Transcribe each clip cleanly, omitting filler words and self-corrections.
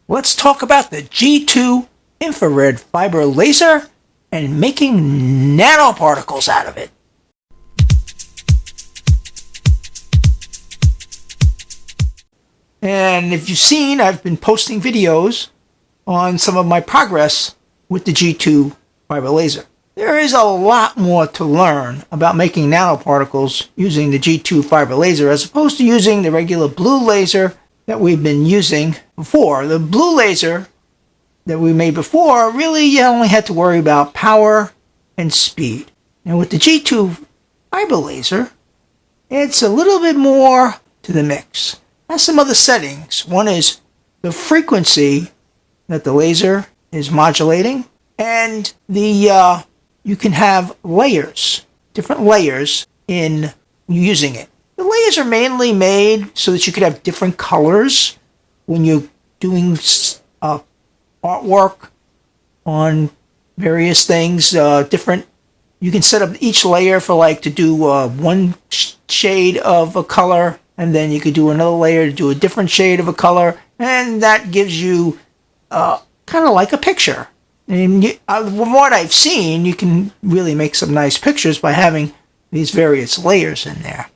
let's talk about the G2 infrared fiber laser and making nanoparticles out of it. And if you've seen, I've been posting videos on some of my progress with the G2 fiber laser. There is a lot more to learn about making nanoparticles using the G2 fiber laser as opposed to using the regular blue laser that we've been using before. The blue laser that we made before, really you only had to worry about power and speed. And with the G2 fiber laser, it's a little bit more to the mix. It has some other settings. One is the frequency that the laser is modulating, and you can have layers, different layers in using it. The layers are mainly made so that you could have different colors when you're doing artwork on various things. You can set up each layer for to do one shade of a color, and then you could do another layer to do a different shade of a color, and that gives you kind of like a picture. And from what I've seen, you can really make some nice pictures by having these various layers in there.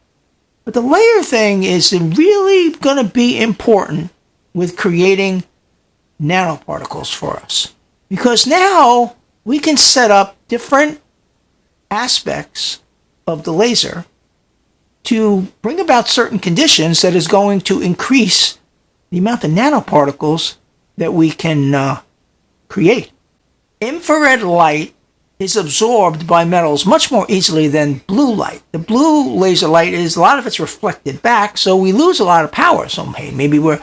But the layer thing is really going to be important with creating nanoparticles for us. Because now we can set up different aspects of the laser to bring about certain conditions that is going to increase the amount of nanoparticles that we can create. Infrared light is absorbed by metals much more easily than blue light. The blue laser light is, a lot of it's reflected back, so we lose a lot of power. So maybe we're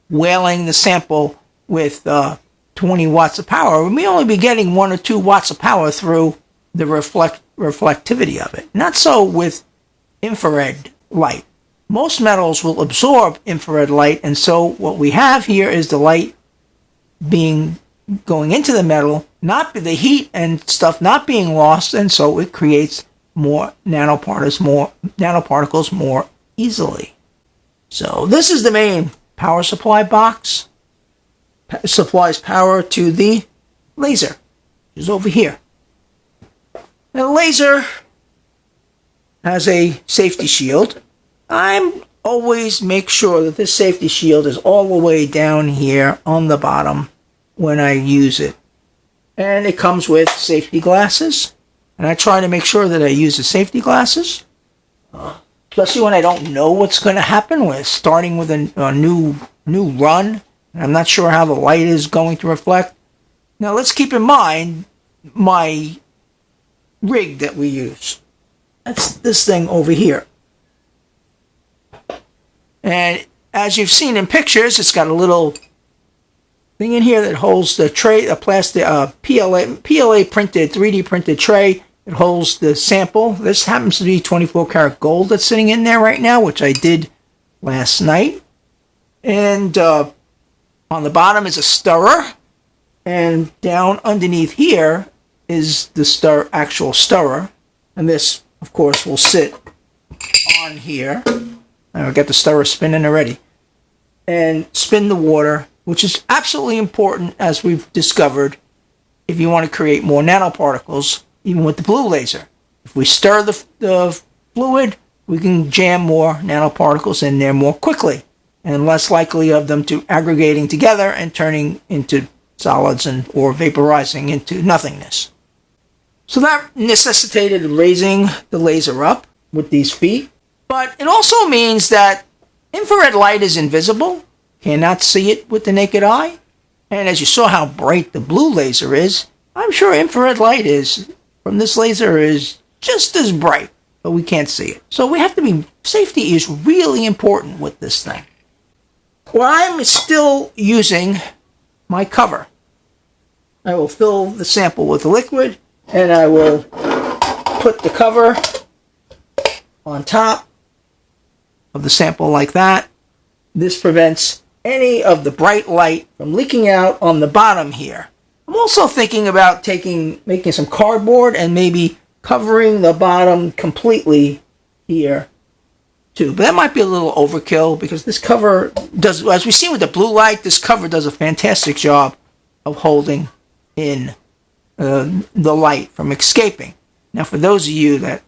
whaling the sample with 20 watts of power. We may only be getting 1 or 2 watts of power through the reflectivity of it. Not so with infrared light. Most metals will absorb infrared light, and so what we have here is the light going into the metal, not the heat and stuff not being lost, and so it creates more nanoparticles more easily. So this is the main power supply box. Supplies power to the laser, which is over here. Now, the laser has a safety shield. I always make sure that this safety shield is all the way down here on the bottom when I use it. And it comes with safety glasses. And I try to make sure that I use the safety glasses. Especially when I don't know what's going to happen with starting with a new run. And I'm not sure how the light is going to reflect. Now let's keep in mind my rig that we use. That's this thing over here. And as you've seen in pictures, it's got a little thing in here that holds the tray, a plastic PLA printed, 3D printed tray. It holds the sample. This happens to be 24 karat gold that's sitting in there right now, which I did last night. And on the bottom is a stirrer, and down underneath here is the actual stirrer. And this, of course, will sit on here. I've got the stirrer spinning already. And spin the water, which is absolutely important, as we've discovered, if you want to create more nanoparticles, even with the blue laser. If we stir the fluid, we can jam more nanoparticles in there more quickly, and less likely of them to aggregating together and turning into solids or vaporizing into nothingness. So that necessitated raising the laser up with these feet. But it also means that infrared light is invisible, cannot see it with the naked eye. And as you saw how bright the blue laser is, I'm sure infrared light from this laser is just as bright, but we can't see it. So safety is really important with this thing. Well, I'm still using my cover. I will fill the sample with liquid, and I will put the cover on top of the sample like that. This prevents any of the bright light from leaking out on the bottom here. I'm also thinking about making some cardboard and maybe covering the bottom completely here too. But that might be a little overkill because this cover does, as we've seen with the blue light, this cover does a fantastic job of holding in the light from escaping. Now, for those of you that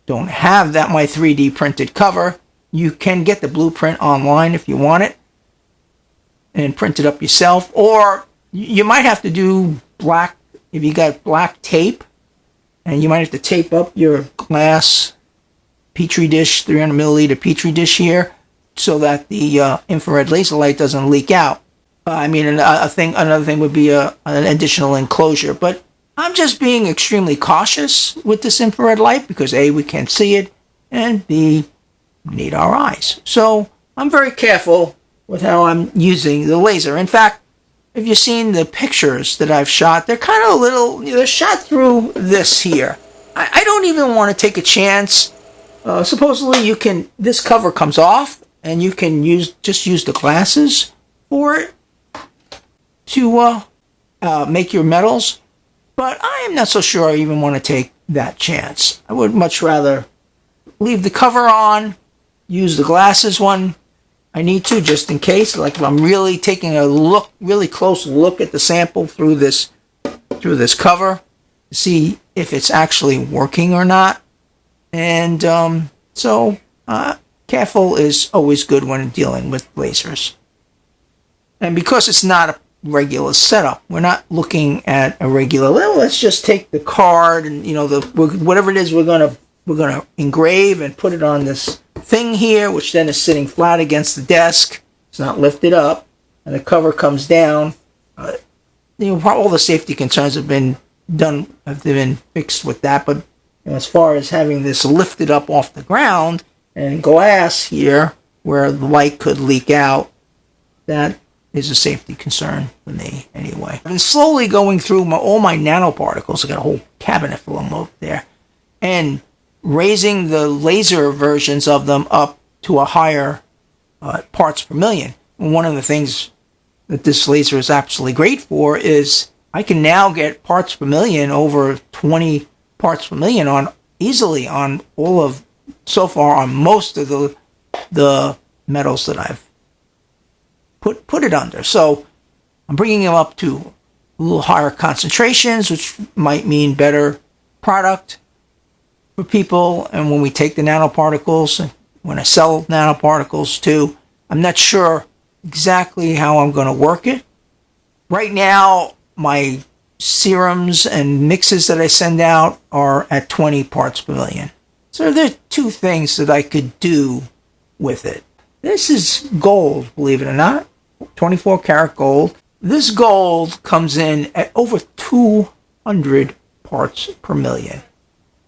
don't have that my 3D printed cover, you can get the blueprint online if you want it and print it up yourself, or you might have to do black, if you got black tape, and you might have to tape up your glass Petri dish, 300 milliliter Petri dish here, so that the infrared laser light doesn't leak out. Another thing would be an additional enclosure, but I'm just being extremely cautious with this infrared light because A, we can't see it, and B, we need our eyes. So I'm very careful with how I'm using the laser. In fact, if you've seen the pictures that I've shot, they're kind of they're shot through this here. I don't even want to take a chance. Supposedly this cover comes off and you can just use the glasses for it to make your metals. But I am not so sure I even want to take that chance. I would much rather leave the cover on, use the glasses when I need to, just in case. Like if I'm really taking a really close look at the sample through this cover to see if it's actually working or not. And so careful is always good when dealing with lasers. And because it's not a regular setup, we're not looking at a regular level. Let's just take the card and whatever it is we're gonna engrave and put it on this thing here, which then is sitting flat against the desk. It's not lifted up, and the cover comes down. All the safety concerns have been fixed with that, but as far as having this lifted up off the ground and glass here where the light could leak out, that is a safety concern for me anyway. I've been slowly going through all my nanoparticles. I got a whole cabinet full of them over there, and raising the laser versions of them up to a higher parts per million. And one of the things that this laser is absolutely great for is I can now get parts per million, over 20 parts per million easily on most of the metals that I've put it under. So I'm bringing them up to a little higher concentrations, which might mean better product for people. And when we take the nanoparticles, when I sell nanoparticles too, I'm not sure exactly how I'm going to work it. Right now, my serums and mixes that I send out are at 20 parts per million. So there are two things that I could do with it. This is gold, believe it or not, 24 karat gold. This gold comes in at over 200 parts per million.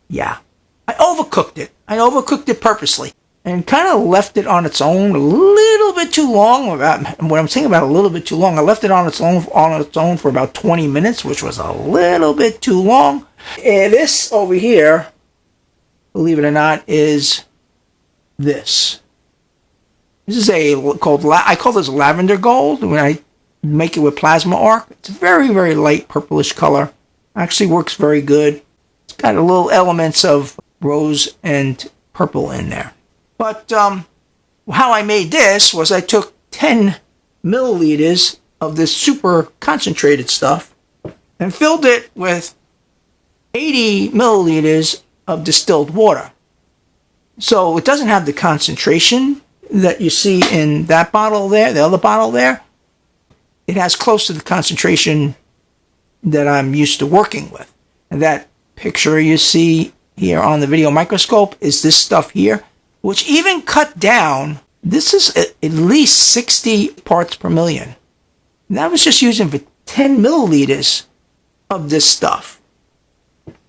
Yeah. I overcooked it. I overcooked it purposely and kind of left it on its own a little bit too long. What I'm saying about a little bit too long, I left it on its own for about 20 minutes, which was a little bit too long. And this over here, believe it or not, is this. This is I call this lavender gold when I make it with plasma arc. It's a very, very light purplish color. Actually works very good. It's got a little elements of rose and purple in there. But how I made this was I took 10 milliliters of this super concentrated stuff and filled it with 80 milliliters of distilled water. So it doesn't have the concentration that you see in that bottle there, the other bottle there. It has close to the concentration that I'm used to working with. And that picture you see here on the video microscope is this stuff here, which even cut down, this is at least 60 parts per million. And that was just using for 10 milliliters of this stuff.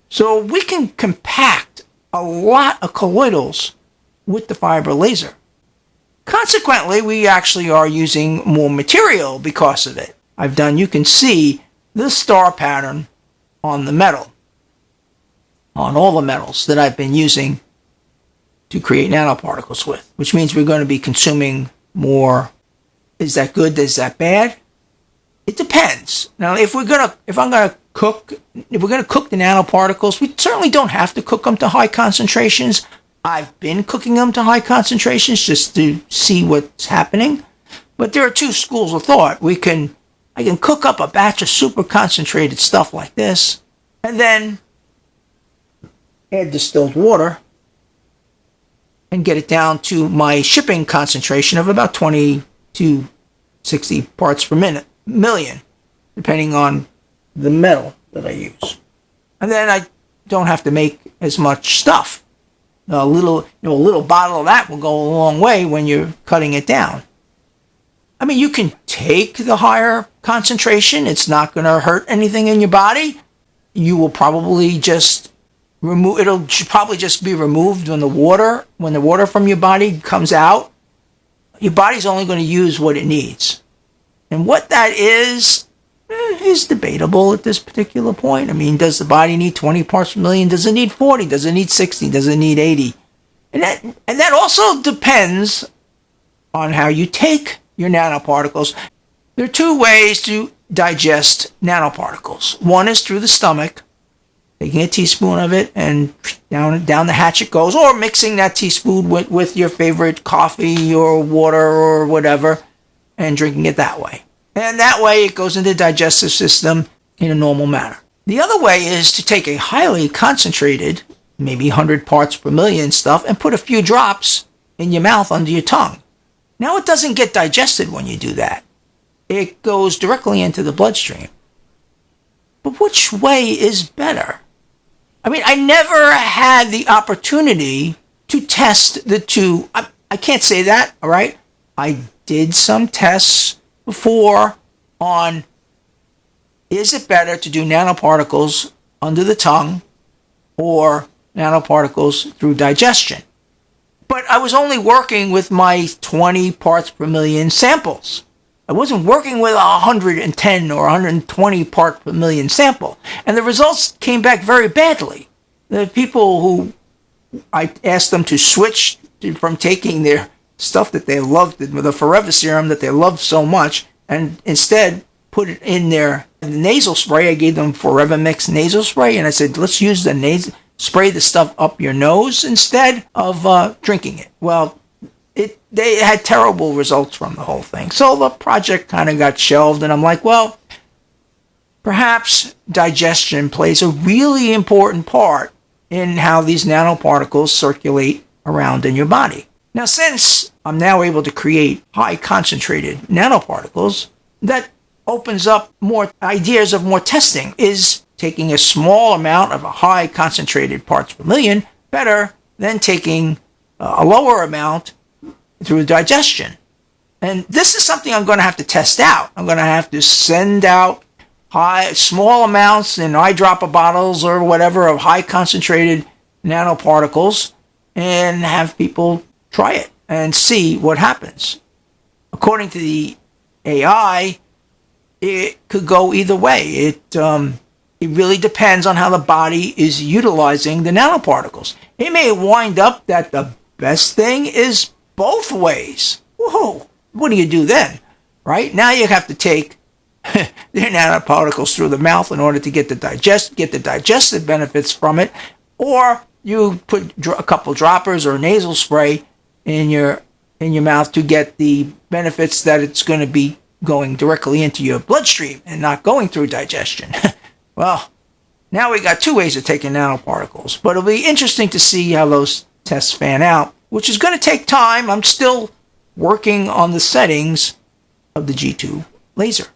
So we can compact a lot of colloidals with the fiber laser. Consequently, we actually are using more material because of it. You can see the star pattern on the metal, on all the metals that I've been using to create nanoparticles with, which means we're going to be consuming more. Is that good? Is that bad? It depends. Now, if we're going to cook the nanoparticles, we certainly don't have to cook them to high concentrations. I've been cooking them to high concentrations just to see what's happening. But there are two schools of thought. I can cook up a batch of super concentrated stuff like this, and then add distilled water and get it down to my shipping concentration of about 20 to 60 parts per million, depending on the metal that I use. And then I don't have to make as much stuff. A little bottle of that will go a long way when you're cutting it down. I mean, you can take the higher concentration. It's not going to hurt anything in your body. You will probably just it'll probably just be removed when the water from your body comes out. Your body's only going to use what it needs. And what that is debatable at this particular point. I mean, does the body need 20 parts per million? Does it need 40? Does it need 60? Does it need 80? And that also depends on how you take your nanoparticles. There are two ways to digest nanoparticles. One is through the stomach, taking a teaspoon of it and down the hatch it goes, or mixing that teaspoon with your favorite coffee or water or whatever and drinking it that way. And that way it goes into the digestive system in a normal manner. The other way is to take a highly concentrated, maybe 100 parts per million stuff, and put a few drops in your mouth under your tongue. Now it doesn't get digested when you do that. It goes directly into the bloodstream. But which way is better? I mean, I never had the opportunity to test the two. I can't say that, all right? I did some tests before on, is it better to do nanoparticles under the tongue or nanoparticles through digestion? But I was only working with my 20 parts per million samples. I wasn't working with 110 or 120 parts per million sample. And the results came back very badly. The people who I asked them to switch from taking their stuff that they loved, the Forever Serum that they loved so much, and instead put it in their nasal spray. I gave them Forever Mix nasal spray, and I said, let's use the spray the stuff up your nose instead of drinking it. Well, they had terrible results from the whole thing. So the project kind of got shelved, and I'm like, well, perhaps digestion plays a really important part in how these nanoparticles circulate around in your body. Now, since I'm now able to create high concentrated nanoparticles, that opens up more ideas of more testing. Is taking a small amount of a high concentrated parts per million better than taking a lower amount through digestion? And this is something I'm going to have to test out. I'm going to have to send out small amounts in eyedropper bottles or whatever of high concentrated nanoparticles and have people try it and see what happens. According to the AI, it could go either way. It really depends on how the body is utilizing the nanoparticles. It may wind up that the best thing is both ways. Whoa, what do you do then? Right? Now you have to take the nanoparticles through the mouth in order to get the digestive benefits from it, or you put a couple droppers or nasal spray in your mouth to get the benefits that it's going to be going directly into your bloodstream and not going through digestion. Well, now we got two ways of taking nanoparticles, but it'll be interesting to see how those tests fan out, which is going to take time. I'm still working on the settings of the G2 laser.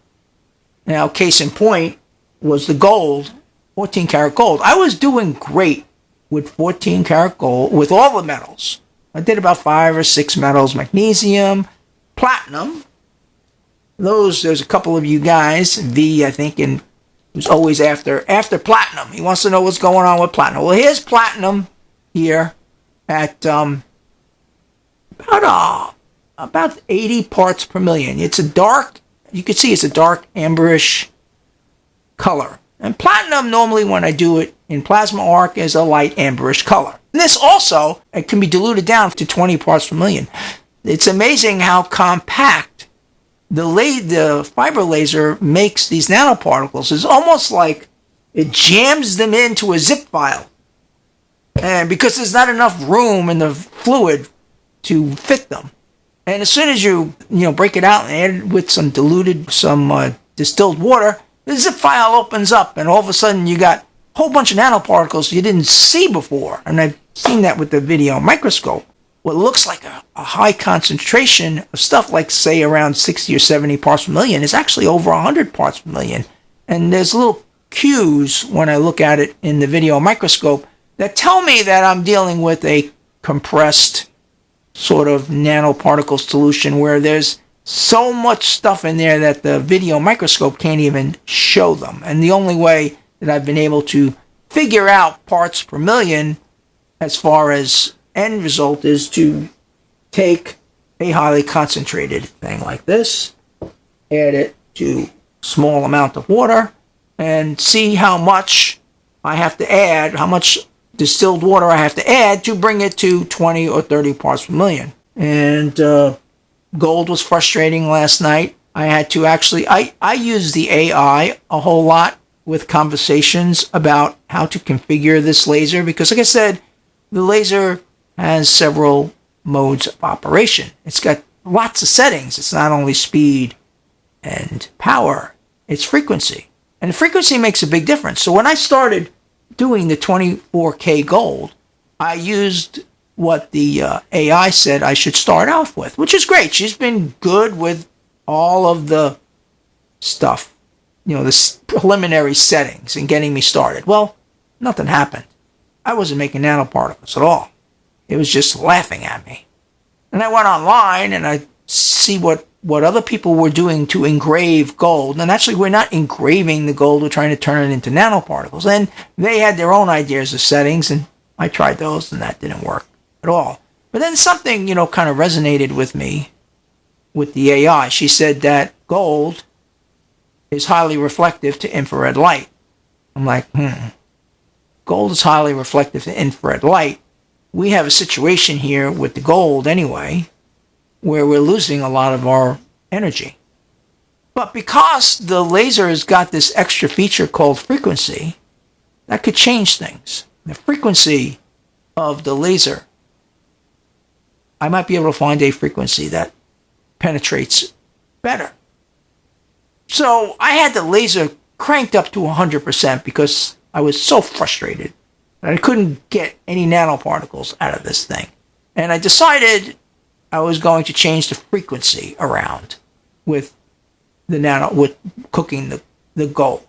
Now, case in point was the gold, 14 karat gold. I was doing great with 14 karat gold with all the metals. I did about 5 or 6 metals: magnesium, platinum. There's a couple of you guys, V, I think, and who's always after platinum. He wants to know what's going on with platinum. Well, here's platinum here at about 80 parts per million. It's a dark, you can see it's a dark amberish color. And platinum, normally when I do it in plasma arc, is a light amberish color. And this also, it can be diluted down to 20 parts per million. It's amazing how compact the fiber laser makes these nanoparticles. It's almost like it jams them into a zip file. and because there's not enough room in the fluid to fit them. And as soon as you break it out and add it with some distilled water, the zip file opens up, and all of a sudden you got a whole bunch of nanoparticles you didn't see before. And I've seen that with the video microscope. What looks like a high concentration of stuff, like say around 60 or 70 parts per million, is actually over 100 parts per million. And there's little cues when I look at it in the video microscope that tell me that I'm dealing with a compressed sort of nanoparticle solution where there's so much stuff in there that the video microscope can't even show them. And the only way that I've been able to figure out parts per million as far as end result is to take a highly concentrated thing like this, add it to a small amount of water, and see how much I have to add, how much distilled water I have to add to bring it to 20 or 30 parts per million. And gold was frustrating last night. I had to actually, I use the AI a whole lot with conversations about how to configure this laser, because like I said, the laser has several modes of operation. It's got lots of settings. It's not only speed and power, it's frequency. And the frequency makes a big difference. So when I started doing the 24K gold, I used what the AI said I should start off with, which is great. She's been good with all of the stuff, the preliminary settings and getting me started. Well, nothing happened. I wasn't making nanoparticles at all. It was just laughing at me. And I went online and I see what other people were doing to engrave gold. And actually, we're not engraving the gold. We're trying to turn it into nanoparticles. And they had their own ideas of settings, and I tried those, and that didn't work at all. But then something, kind of resonated with me with the AI. She said that gold is highly reflective to infrared light. I'm like, gold is highly reflective to infrared light. We have a situation here with the gold anyway, where we're losing a lot of our energy. But because the laser has got this extra feature called frequency, that could change things. The frequency of the laser, I might be able to find a frequency that penetrates better. So I had the laser cranked up to 100% because I was so frustrated that I couldn't get any nanoparticles out of this thing. And I decided I was going to change the frequency around with cooking the gold.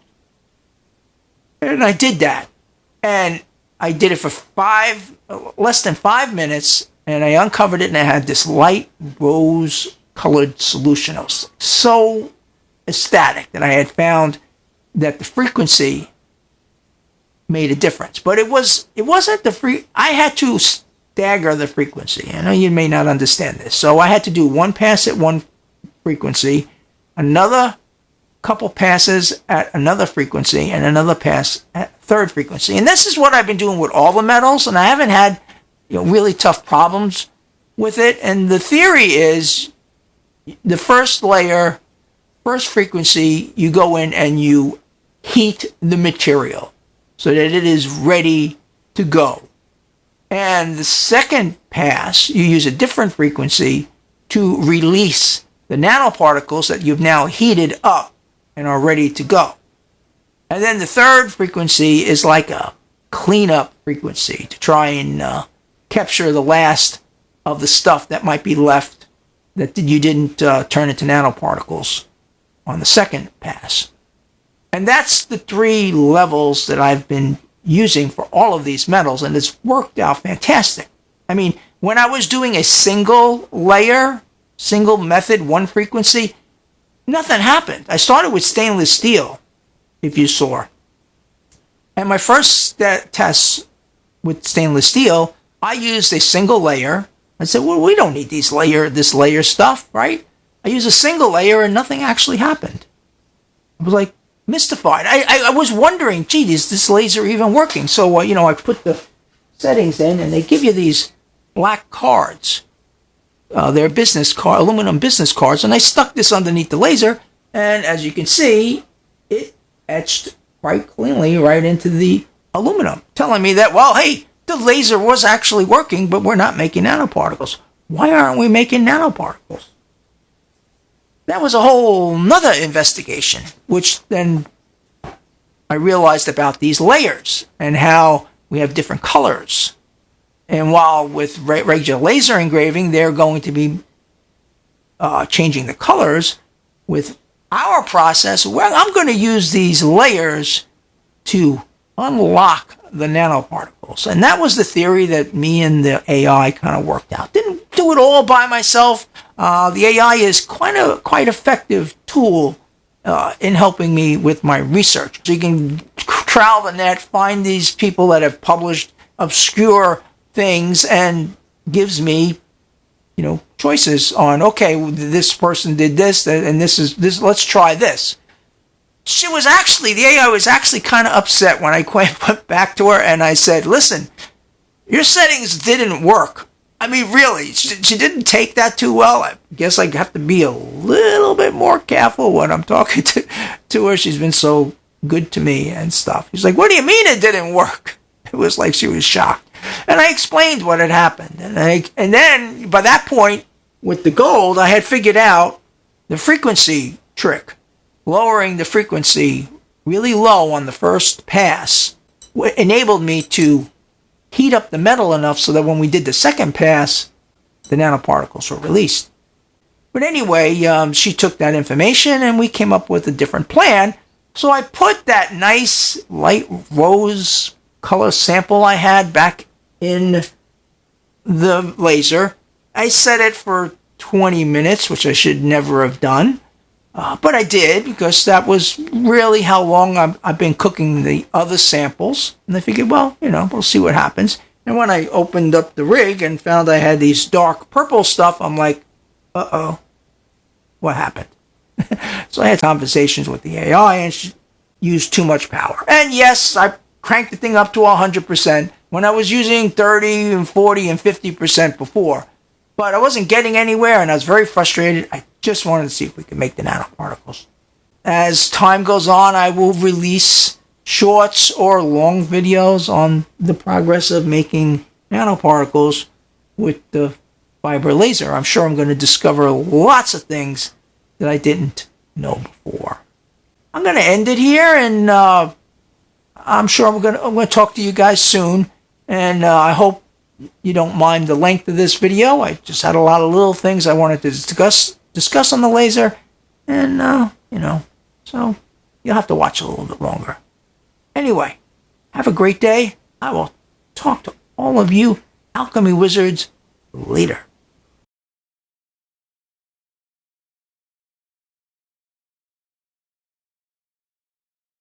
And I did that. And I did it for less than 5 minutes, and I uncovered it, and I had this light rose-colored solution. I was so ecstatic that I had found that the frequency made a difference. But it wasn't I had to stagger the frequency. I know you may not understand this. So I had to do one pass at one frequency, another couple passes at another frequency, and another pass at third frequency. And this is what I've been doing with all the metals, and I haven't had really tough problems with it. And the theory is the first layer, first frequency, you go in and you heat the material so that it is ready to go. And the second pass, you use a different frequency to release the nanoparticles that you've now heated up and are ready to go. And then the third frequency is like a cleanup frequency to try and capture the last of the stuff that might be left that you didn't turn into nanoparticles on the second pass. And that's the 3 levels that I've been using for all of these metals, and it's worked out fantastic. I mean, when I was doing a single layer, single method, one frequency, nothing happened. I started with stainless steel, if you saw. And my first test with stainless steel, I used a single layer. I said, well, we don't need this layer stuff, right? I used a single layer and nothing actually happened. I was like mystified. I was wondering, gee, is this laser even working? So, I put the settings in, and they give you these black cards. They're aluminum business cards, and I stuck this underneath the laser, and as you can see, it etched quite cleanly right into the aluminum, telling me that, well, hey, the laser was actually working, but we're not making nanoparticles. Why aren't we making nanoparticles? That was a whole nother investigation, which then I realized about these layers and how we have different colors. And while with regular laser engraving, they're going to be changing the colors, with our process, well, I'm going to use these layers to unlock the nanoparticles. And that was the theory that me and the AI kind of worked out. Didn't do it all by myself. The AI is quite effective tool in helping me with my research. So you can travel the net, find these people that have published obscure things, and gives me, choices on, okay, this person did this, and this is this. Let's try this. The AI was actually kind of upset when I went back to her and I said, listen, your settings didn't work. I mean, really, she didn't take that too well. I guess I have to be a little bit more careful when I'm talking to her. She's been so good to me and stuff. She's like, what do you mean it didn't work? It was like she was shocked. And I explained what had happened. And then, by that point, with the gold, I had figured out the frequency trick. Lowering the frequency really low on the first pass enabled me to heat up the metal enough so that when we did the second pass, the nanoparticles were released. But anyway, she took that information and we came up with a different plan. So I put that nice light rose color sample I had back in the laser. I set it for 20 minutes, which I should never have done. But I did, because that was really how long I've been cooking the other samples. And I figured, well, we'll see what happens. And when I opened up the rig and found I had these dark purple stuff, I'm like, uh-oh, what happened? So I had conversations with the AI, and she used too much power. And yes, I cranked the thing up to 100% when I was using 30 and 40 and 50% before. But I wasn't getting anywhere, and I was very frustrated. I just wanted to see if we could make the nanoparticles. As time goes on, I will release shorts or long videos on the progress of making nanoparticles with the fiber laser. I'm sure I'm going to discover lots of things that I didn't know before. I'm going to end it here, and I'm sure I'm going to talk to you guys soon. And I hope you don't mind the length of this video. I just had a lot of little things I wanted to discuss on the laser, and so you'll have to watch a little bit longer. Anyway, have a great day. I will talk to all of you alchemy wizards later.